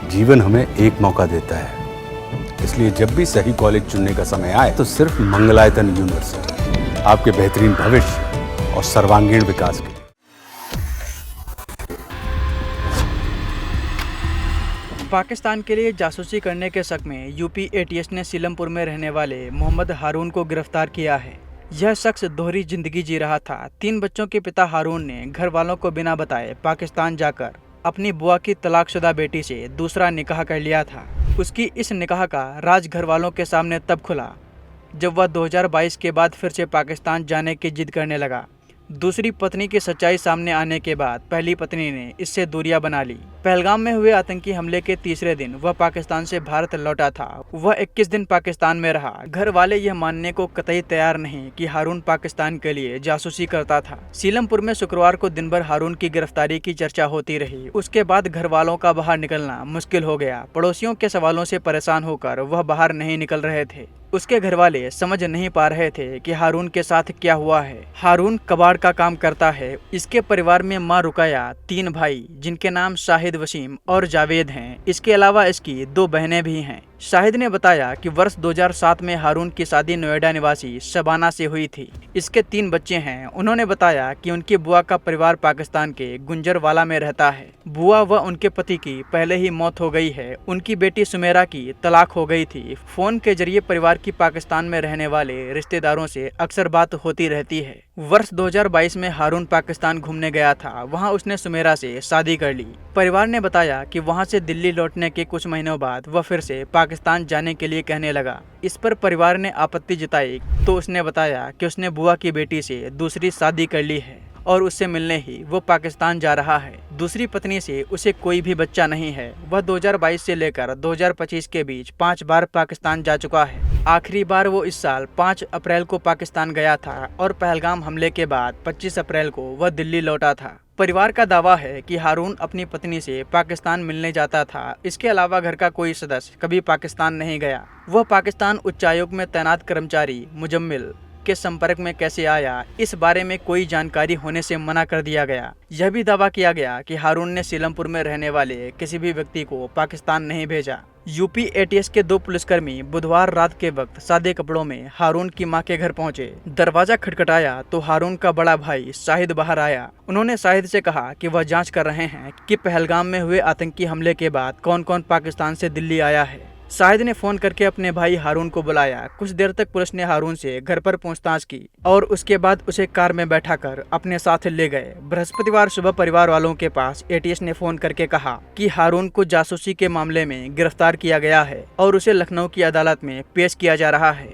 जीवन हमें एक मौका देता है, इसलिए जब भी सही कॉलेज चुनने का समय आए तो सिर्फ मंगलायतन यूनिवर्सिटी आपके बेहतरीन भविष्य और सर्वांगीण विकास के लिए। पाकिस्तान के लिए जासूसी करने के शक में यूपी एटीएस ने सीलमपुर में रहने वाले मोहम्मद हारून को गिरफ्तार किया है। यह शख्स दोहरी जिंदगी जी रहा था। 3 बच्चों के पिता हारून ने घर वालों को बिना बताए पाकिस्तान जाकर अपनी बुआ की तलाकशुदा बेटी से दूसरा निकाह कर लिया था। उसकी इस निकाह का राज घर वालों के सामने तब खुला जब वह 2022 के बाद फिर से पाकिस्तान जाने की जिद करने लगा। दूसरी पत्नी की सच्चाई सामने आने के बाद पहली पत्नी ने इससे दूरियां बना ली। पहलगाम में हुए आतंकी हमले के तीसरे दिन वह पाकिस्तान से भारत लौटा था। वह 21 दिन पाकिस्तान में रहा। घर वाले यह मानने को कतई तैयार नहीं कि हारून पाकिस्तान के लिए जासूसी करता था। सीलमपुर में शुक्रवार को दिन भर हारून की गिरफ्तारी की चर्चा होती रही। उसके बाद घर वालों का बाहर निकलना मुश्किल हो गया। पड़ोसियों के सवालों से परेशान होकर वह बाहर नहीं निकल रहे थे। उसके घरवाले समझ नहीं पा रहे थे कि हारून के साथ क्या हुआ है। हारून कबाड़ का काम करता है। इसके परिवार में माँ रुकैया, 3 भाई जिनके नाम शाहिद, वसीम और जावेद हैं। इसके अलावा इसकी 2 बहनें भी हैं। शाहिद ने बताया कि वर्ष 2007 में हारून की शादी नोएडा निवासी शबाना से हुई थी। इसके 3 बच्चे हैं। उन्होंने बताया कि उनकी बुआ का परिवार पाकिस्तान के गुंजरवाला में रहता है। बुआ व उनके पति की पहले ही मौत हो गई है। उनकी बेटी सुमेरा की तलाक हो गई थी। फोन के जरिए परिवार की पाकिस्तान में रहने वाले रिश्तेदारों से अक्सर बात होती रहती है। वर्ष 2022 में हारून पाकिस्तान घूमने गया था। वहाँ उसने सुमेरा से शादी कर ली। परिवार ने बताया कि वहाँ से दिल्ली लौटने के कुछ महीनों बाद वह फिर से पाकिस्तान जाने के लिए कहने लगा। इस पर परिवार ने आपत्ति जताई तो उसने बताया कि उसने बुआ की बेटी से दूसरी शादी कर ली है और उससे मिलने ही वो पाकिस्तान जा रहा है। दूसरी पत्नी से उसे कोई भी बच्चा नहीं है। वह 2022 से लेकर 2025 के बीच 5 बार पाकिस्तान जा चुका है। आखिरी बार वो इस साल 5 अप्रैल को पाकिस्तान गया था और पहलगाम हमले के बाद 25 अप्रैल को वह दिल्ली लौटा था। परिवार का दावा है कि हारून अपनी पत्नी से पाकिस्तान मिलने जाता था। इसके अलावा घर का कोई सदस्य कभी पाकिस्तान नहीं गया। वह पाकिस्तान उच्चायोग में तैनात कर्मचारी मुजम्मिल के संपर्क में कैसे आया, इस बारे में कोई जानकारी होने से मना कर दिया गया। यह भी दावा किया गया कि हारून ने सीलमपुर में रहने वाले किसी भी व्यक्ति को पाकिस्तान नहीं भेजा। यूपी एटीएस के 2 पुलिसकर्मी बुधवार रात के वक्त सादे कपड़ों में हारून की मां के घर पहुंचे। दरवाजा खटखटाया तो हारून का बड़ा भाई शाहिद बाहर आया। उन्होंने शाहिद से कहा कि वह जांच कर रहे हैं कि पहलगाम में हुए आतंकी हमले के बाद कौन कौन पाकिस्तान से दिल्ली आया है। शाहिद ने फोन करके अपने भाई हारून को बुलाया। कुछ देर तक पुलिस ने हारून से घर पर पूछताछ की और उसके बाद उसे कार में बैठाकर अपने साथ ले गए। बृहस्पतिवार सुबह परिवार वालों के पास एटीएस ने फोन करके कहा कि हारून को जासूसी के मामले में गिरफ्तार किया गया है और उसे लखनऊ की अदालत में पेश किया जा रहा है।